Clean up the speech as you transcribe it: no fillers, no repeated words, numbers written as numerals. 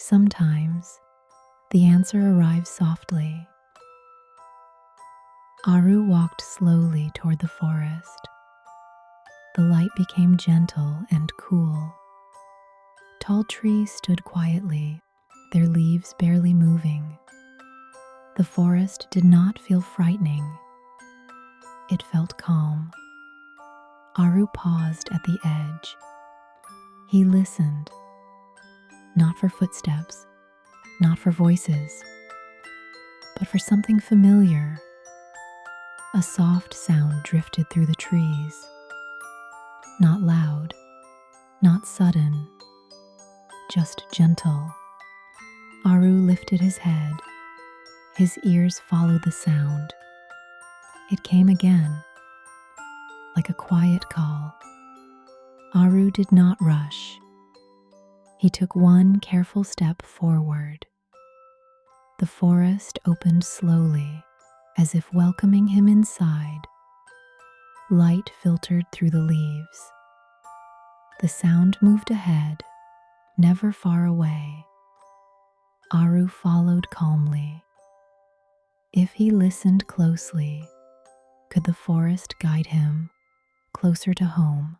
Sometimes the answer arrives softly. Aru walked slowly toward the forest. The light became gentle and cool. Tall trees stood quietly, their leaves barely moving. The forest did not feel frightening. It felt calm. Aru paused at the edge. He listened, not for footsteps, not for voices, but for something familiar. A soft sound drifted through the trees. Not loud, not sudden, just gentle. Aru lifted his head. His ears followed the sound. It came again, like a quiet call. Aru did not rush. He took one careful step forward. The forest opened slowly, as if welcoming him inside. Light filtered through the leaves. The sound moved ahead, never far away. Aru followed calmly. If he listened closely, could the forest guide him closer to home?